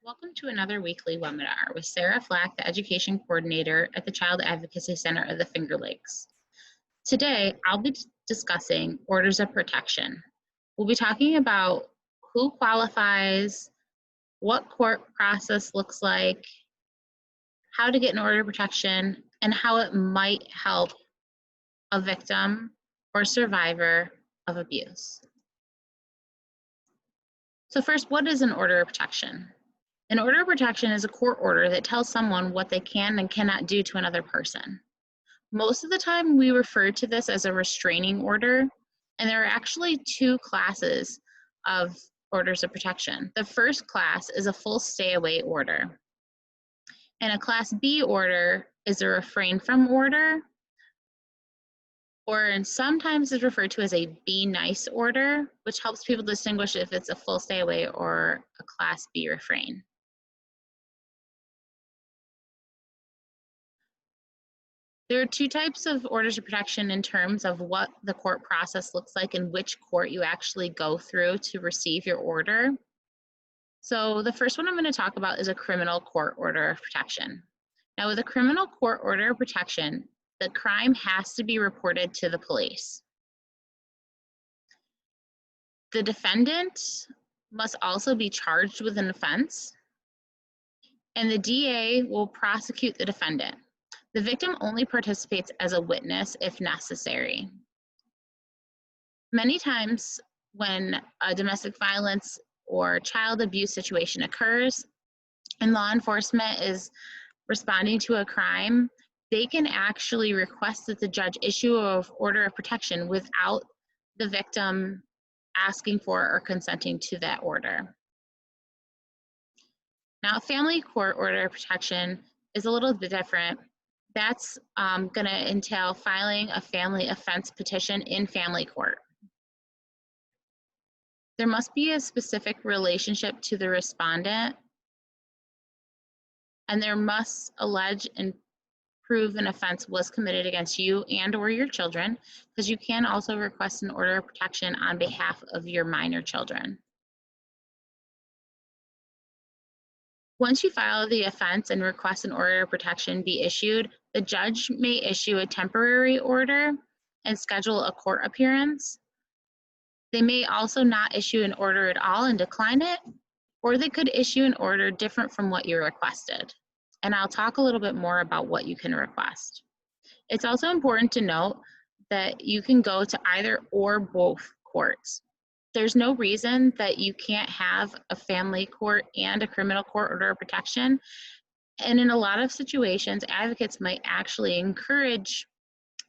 Welcome to another weekly webinar with Sara Flack, the Education Coordinator at the Child Advocacy Center of the Finger Lakes. Today, I'll be discussing orders of protection. We'll be talking about who qualifies, what court process looks like, how to get an order of protection, and how it might help a victim or survivor of abuse. So first, what is an order of protection? An order of protection is a court order that tells someone what they can and cannot do to another person. Most of the time, we refer to this as a restraining order, and there are actually two classes of orders of protection. The first class is a full stay-away order, and a Class B order is a refrain from order, or sometimes is referred to as a be nice order, which helps people distinguish if it's a full stay-away or a Class B refrain. There are two types of orders of protection in terms of what the court process looks like and which court you actually go through to receive your order. So the first one I'm going to talk about is a criminal court order of protection. Now, with a criminal court order of protection, the crime has to be reported to the police. The defendant must also be charged with an offense, and the DA will prosecute the defendant. The victim only participates as a witness if necessary. Many times when a domestic violence or child abuse situation occurs and law enforcement is responding to a crime, they can actually request that the judge issue an order of protection without the victim asking for or consenting to that order. Now, a family court order of protection is a little bit different. That's going to entail filing a family offense petition in family court. There must be a specific relationship to the respondent, and there must allege and prove an offense was committed against you and or your children, because you can also request an order of protection on behalf of your minor children. Once you file the offense and request an order of protection be issued, the judge may issue a temporary order and schedule a court appearance. They may also not issue an order at all and decline it, or they could issue an order different from what you requested. And I'll talk a little bit more about what you can request. It's also important to note that you can go to either or both courts. There's no reason that you can't have a family court and a criminal court order of protection. And in a lot of situations, advocates might actually encourage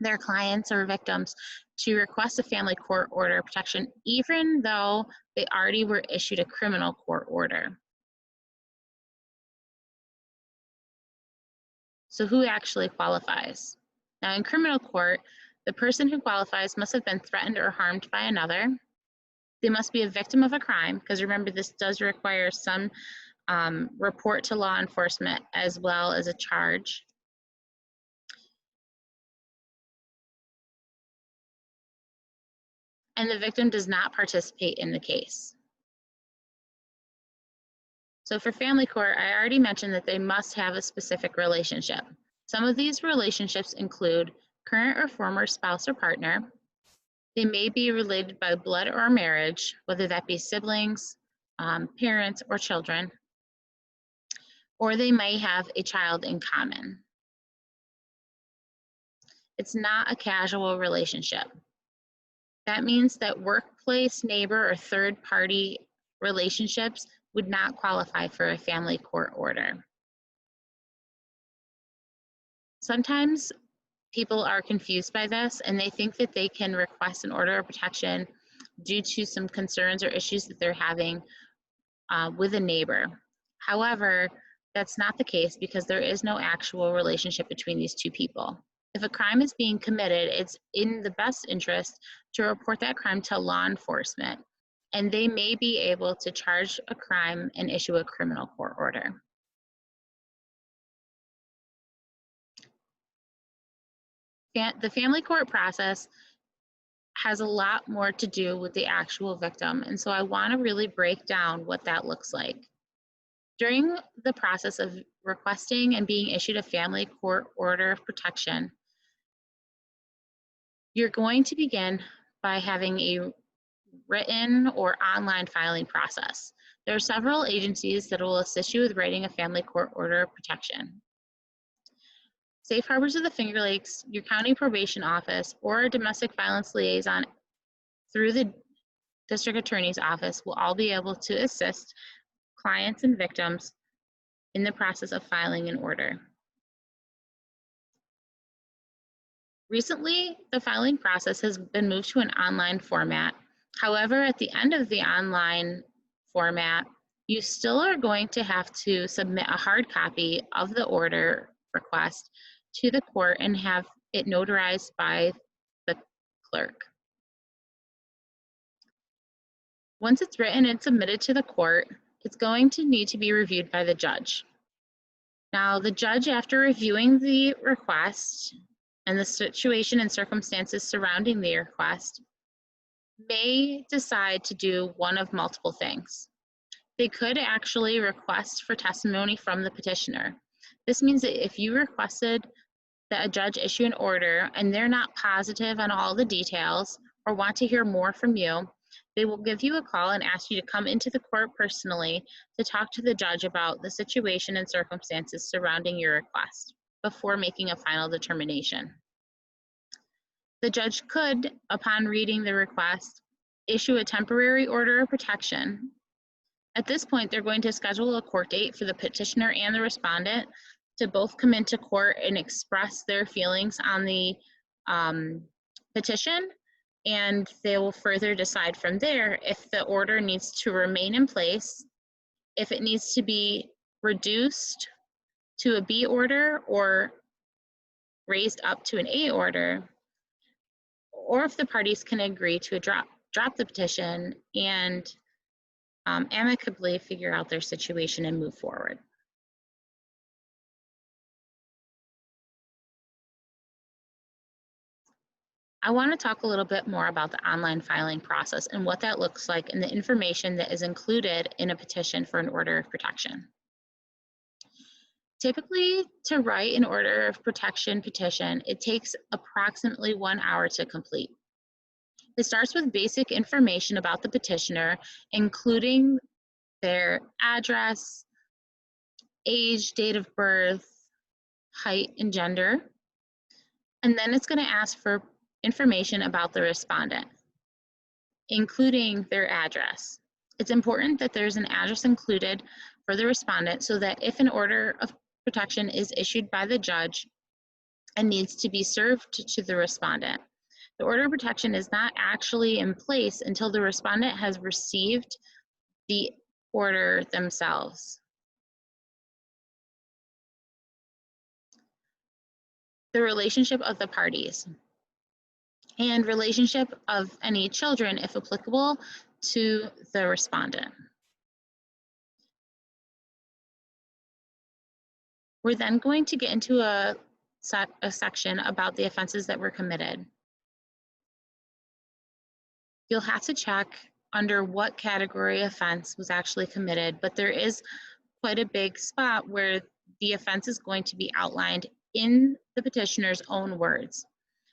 their clients or victims to request a family court order of protection, even though they already were issued a criminal court order. So who actually qualifies? Now, in criminal court, the person who qualifies must have been threatened or harmed by another. They must be a victim of a crime, because remember, this does require some report to law enforcement as well as a charge. And the victim does not participate in the case. So for family court, I already mentioned that they must have a specific relationship. Some of these relationships include current or former spouse or partner. They may be related by blood or marriage, whether that be siblings, parents, or children, or they may have a child in common. It's not a casual relationship. That means that workplace, neighbor, or third-party relationships would not qualify for a family court order. Sometimes people are confused by this and they think that they can request an order of protection due to some concerns or issues that they're having with a neighbor. However, that's not the case, because there is no actual relationship between these two people. If a crime is being committed, it's in the best interest to report that crime to law enforcement, and they may be able to charge a crime and issue a criminal court order. The family court process has a lot more to do with the actual victim, and so I want to really break down what that looks like. During the process of requesting and being issued a family court order of protection, you're going to begin by having a written or online filing process. There are several agencies that will assist you with writing a family court order of protection. Safe Harbors of the Finger Lakes, your county probation office, or a domestic violence liaison through the district attorney's office will all be able to assist clients and victims in the process of filing an order. Recently, the filing process has been moved to an online format. However, at the end of the online format, you still are going to have to submit a hard copy of the order request to the court and have it notarized by the clerk. Once it's written and submitted to the court, it's going to need to be reviewed by the judge. Now, the judge, after reviewing the request and the situation and circumstances surrounding the request, may decide to do one of multiple things. They could actually request for testimony from the petitioner. This means that if you requested that a judge issue an order and they're not positive on all the details or want to hear more from you, they will give you a call and ask you to come into the court personally to talk to the judge about the situation and circumstances surrounding your request before making a final determination. The judge could, upon reading the request, issue a temporary order of protection. At this point, they're going to schedule a court date for the petitioner and the respondent to both come into court and express their feelings on the petition, and they will further decide from there if the order needs to remain in place, if it needs to be reduced to a B order or raised up to an A order, or if the parties can agree to drop the petition and amicably figure out their situation and move forward. I want to talk a little bit more about the online filing process and what that looks like and the information that is included in a petition for an order of protection. Typically, to write an order of protection petition, it takes approximately 1 hour to complete. It starts with basic information about the petitioner, including their address, age, date of birth, height, and gender. And then it's going to ask for information about the respondent, including their address. It's important that there's an address included for the respondent so that if an order of protection is issued by the judge and needs to be served to the respondent, the order of protection is not actually in place until the respondent has received the order themselves. The relationship of the parties and relationship of any children, if applicable, to the respondent. We're then going to get into a section about the offenses that were committed. You'll have to check under what category offense was actually committed, but there is quite a big spot where the offense is going to be outlined in the petitioner's own words.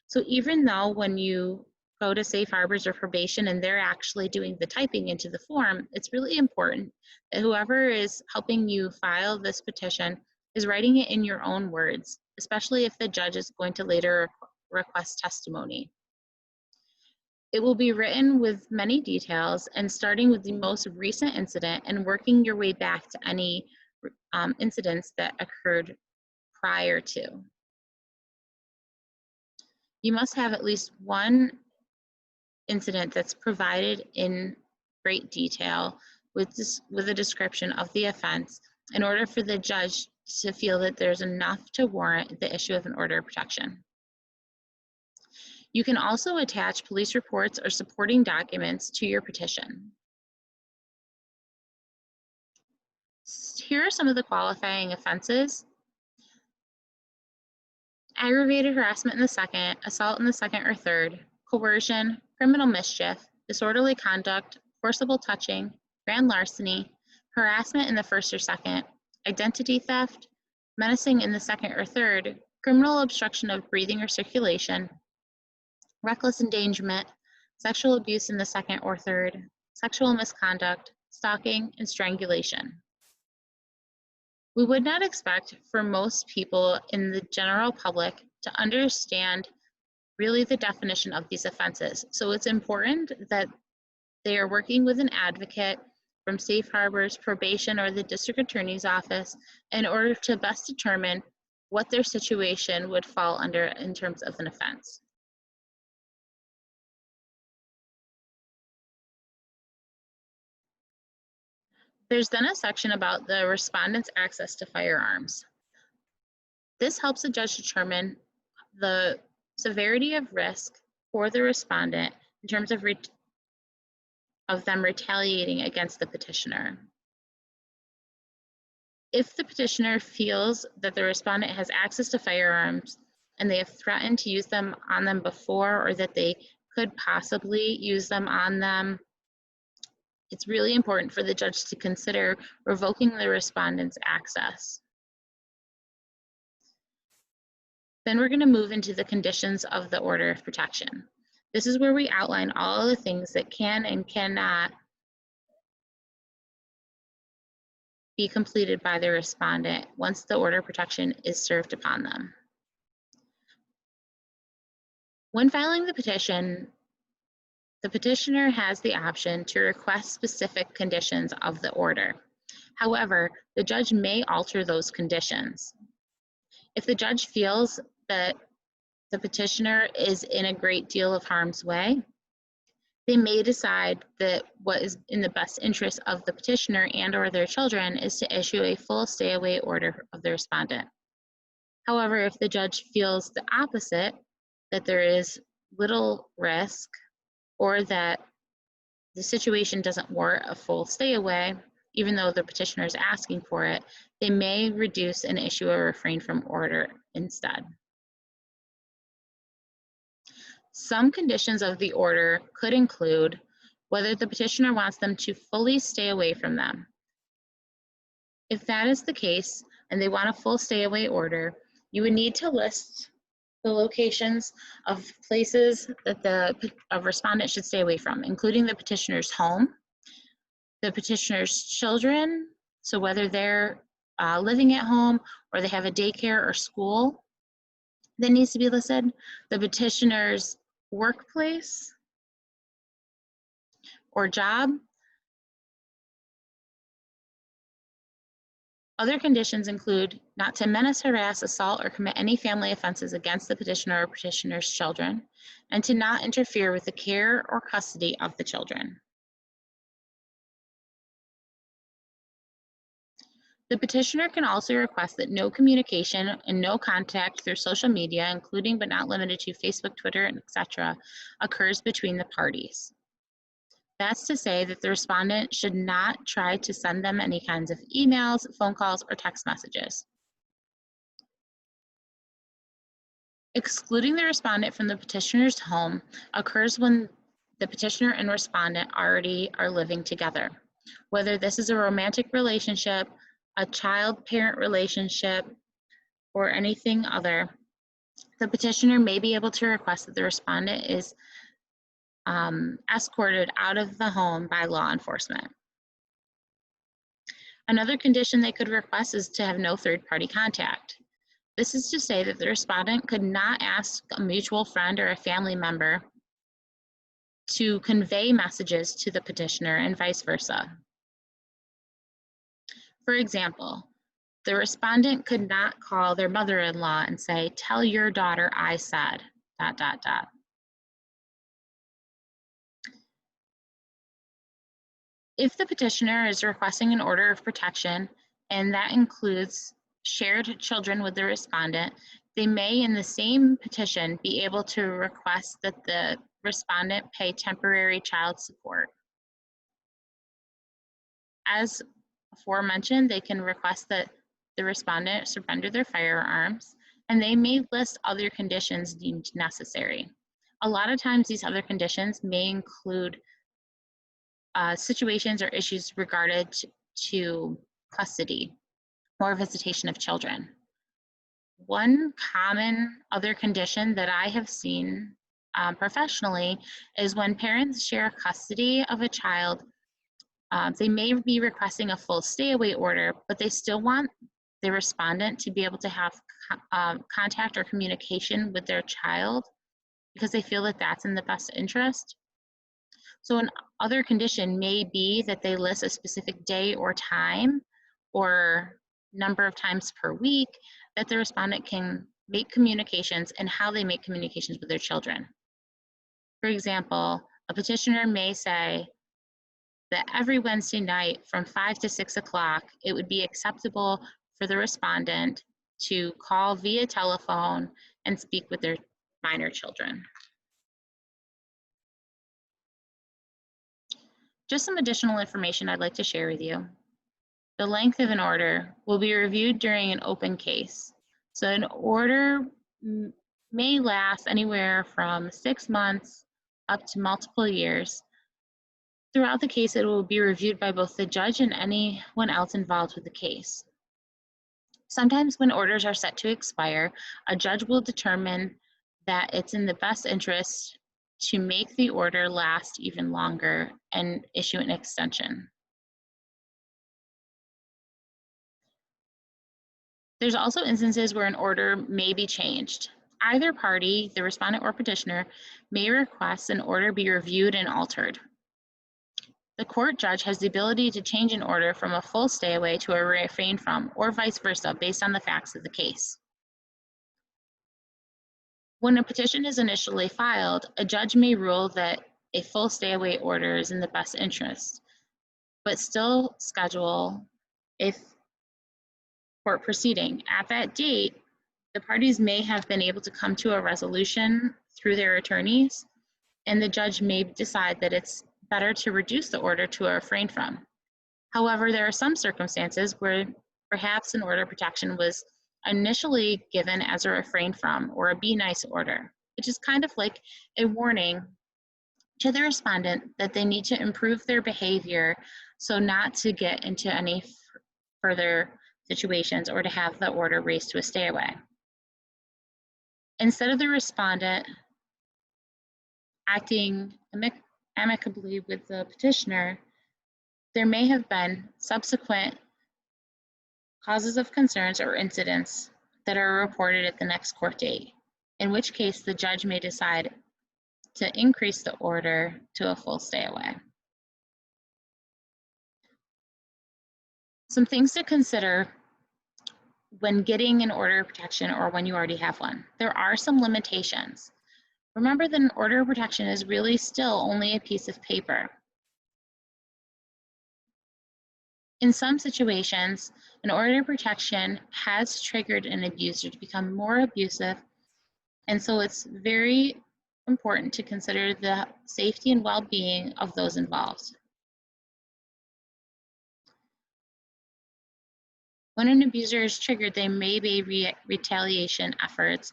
So even though when you go to Safe Harbors or probation and they're actually doing the typing into the form, it's really important that whoever is helping you file this petition is writing it in your own words, especially if the judge is going to later request testimony. It will be written with many details and starting with the most recent incident and working your way back to any incidents that occurred prior to. You must have at least one incident that's provided in great detail with a description of the offense in order for the judge to feel that there's enough to warrant the issue of an order of protection. You can also attach police reports or supporting documents to your petition. Here are some of the qualifying offenses. Aggravated harassment in the second, assault in the second or third, coercion, criminal mischief, disorderly conduct, forcible touching, grand larceny, harassment in the first or second, identity theft, menacing in the second or third, criminal obstruction of breathing or circulation, reckless endangerment, sexual abuse in the second or third, sexual misconduct, stalking, and strangulation. We would not expect for most people in the general public to understand really the definition of these offenses. So it's important that they are working with an advocate from Safe Harbors, probation, or the district attorney's office in order to best determine what their situation would fall under in terms of an offense. There's then a section about the respondent's access to firearms. This helps the judge determine the severity of risk for the respondent in terms of them retaliating against the petitioner. If the petitioner feels that the respondent has access to firearms and they have threatened to use them on them before, or that they could possibly use them on them, it's really important for the judge to consider revoking the respondent's access. Then we're going to move into the conditions of the order of protection. This is where we outline all of the things that can and cannot be completed by the respondent once the order of protection is served upon them. When filing the petition, the petitioner has the option to request specific conditions of the order. However, the judge may alter those conditions. If the judge feels that the petitioner is in a great deal of harm's way, they may decide that what is in the best interest of the petitioner and/or their children is to issue a full stay-away order of the respondent. However, if the judge feels the opposite, that there is little risk or that the situation doesn't warrant a full stay-away, even though the petitioner is asking for it, they may reduce and issue a refrain from order instead. Some conditions of the order could include whether the petitioner wants them to fully stay away from them. If that is the case, and they want a full stay-away order, you would need to list the locations of places that the respondent should stay away from, including the petitioner's home, the petitioner's children, so whether they're living at home or they have a daycare or school that needs to be listed, the petitioner's workplace or job. Other conditions include not to menace, harass, assault, or commit any family offenses against the petitioner or petitioner's children, and to not interfere with the care or custody of the children. The petitioner can also request that no communication and no contact through social media, including but not limited to Facebook, Twitter, etc., occurs between the parties. That's to say that the respondent should not try to send them any kinds of emails, phone calls, or text messages. Excluding the respondent from the petitioner's home occurs when the petitioner and respondent already are living together. Whether this is a romantic relationship, a child-parent relationship, or anything other, the petitioner may be able to request that the respondent is escorted out of the home by law enforcement. Another condition they could request is to have no third-party contact. This is to say that the respondent could not ask a mutual friend or a family member to convey messages to the petitioner and vice versa. For example, the respondent could not call their mother-in-law and say, "Tell your daughter I said, ... If the petitioner is requesting an order of protection, and that includes shared children with the respondent, they may in the same petition be able to request that the respondent pay temporary child support. As aforementioned, they can request that the respondent surrender their firearms, and they may list other conditions deemed necessary. A lot of times these other conditions may include situations or issues regarding to custody or visitation of children. One common other condition that I have seen professionally is when parents share custody of a child, they may be requesting a full stay-away order, but they still want the respondent to be able to have contact or communication with their child because they feel that that's in the best interest. So an other condition may be that they list a specific day or time or number of times per week that the respondent can make communications and how they make communications with their children. For example, a petitioner may say that every Wednesday night from 5 to 6 o'clock, it would be acceptable for the respondent to call via telephone and speak with their minor children. Just some additional information I'd like to share with you. The length of an order will be reviewed during an open case. So an order may last anywhere from 6 months up to multiple years. Throughout the case, it will be reviewed by both the judge and anyone else involved with the case. Sometimes when orders are set to expire, a judge will determine that it's in the best interest to make the order last even longer and issue an extension. There's also instances where an order may be changed. Either party, the respondent or petitioner, may request an order be reviewed and altered. The court judge has the ability to change an order from a full stay away to a refrain from, or vice versa, based on the facts of the case. When a petition is initially filed, a judge may rule that a full stay away order is in the best interest, but still schedule a court proceeding. At that date, the parties may have been able to come to a resolution through their attorneys, and the judge may decide that it's better to reduce the order to a refrain from. However, there are some circumstances where perhaps an order of protection was initially given as a refrain from or a be nice order, which is kind of like a warning to the respondent that they need to improve their behavior so not to get into any further situations or to have the order raised to a stay away. Instead of the respondent acting amicably with the petitioner, there may have been subsequent causes of concerns or incidents that are reported at the next court date, in which case the judge may decide to increase the order to a full stay away. Some things to consider when getting an order of protection or when you already have one. There are some limitations. Remember that an order of protection is really still only a piece of paper. In some situations, an order of protection has triggered an abuser to become more abusive, and so it's very important to consider the safety and well-being of those involved. When an abuser is triggered, there may be retaliation efforts.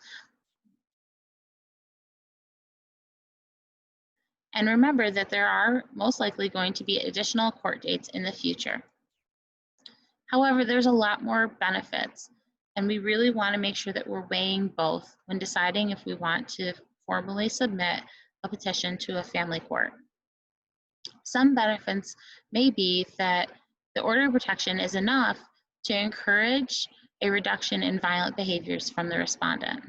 And remember that there are most likely going to be additional court dates in the future. However, there's a lot more benefits, and we really want to make sure that we're weighing both when deciding if we want to formally submit a petition to a family court. Some benefits may be that the order of protection is enough to encourage a reduction in violent behaviors from the respondent.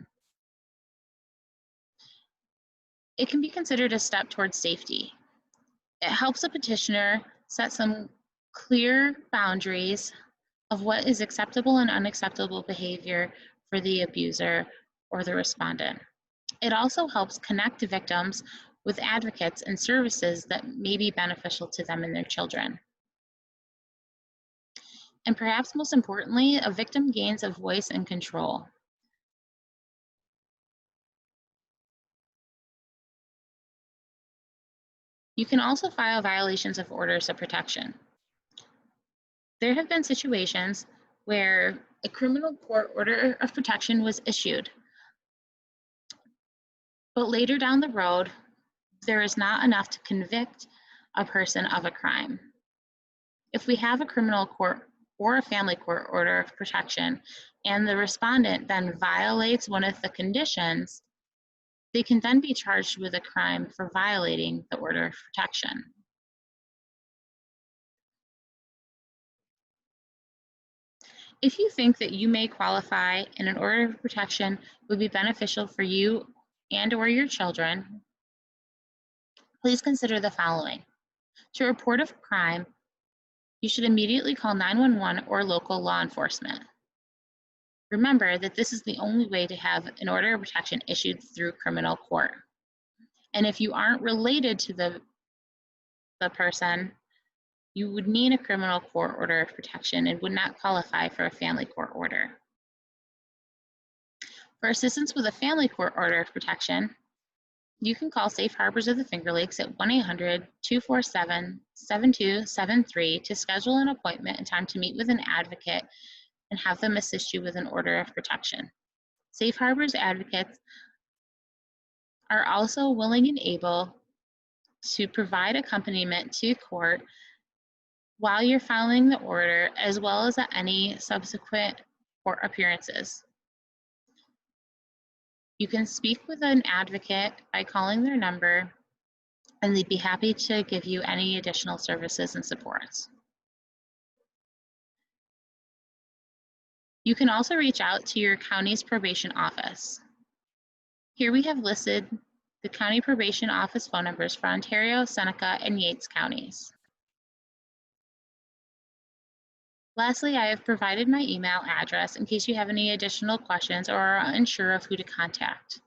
It can be considered a step towards safety. It helps a petitioner set some clear boundaries of what is acceptable and unacceptable behavior for the abuser or the respondent. It also helps connect victims with advocates and services that may be beneficial to them and their children. And perhaps most importantly, a victim gains a voice and control. You can also file violations of orders of protection. There have been situations where a criminal court order of protection was issued, but later down the road, there is not enough to convict a person of a crime. If we have a criminal court or a family court order of protection and the respondent then violates one of the conditions, they can then be charged with a crime for violating the order of protection. If you think that you may qualify and an order of protection would be beneficial for you and/or your children, please consider the following. To report a crime, you should immediately call 911 or local law enforcement. Remember that this is the only way to have an order of protection issued through criminal court. And if you aren't related to the person, you would need a criminal court order of protection and would not qualify for a family court order. For assistance with a family court order of protection, you can call Safe Harbors of the Finger Lakes at 1-800-247-7273 to schedule an appointment and time to meet with an advocate and have them assist you with an order of protection. Safe Harbors advocates are also willing and able to provide accompaniment to court while you're filing the order, as well as at any subsequent court appearances. You can speak with an advocate by calling their number, and they'd be happy to give you any additional services and supports. You can also reach out to your county's probation office. Here we have listed the county probation office phone numbers for Ontario, Seneca, and Yates counties. Lastly, I have provided my email address in case you have any additional questions or are unsure of who to contact.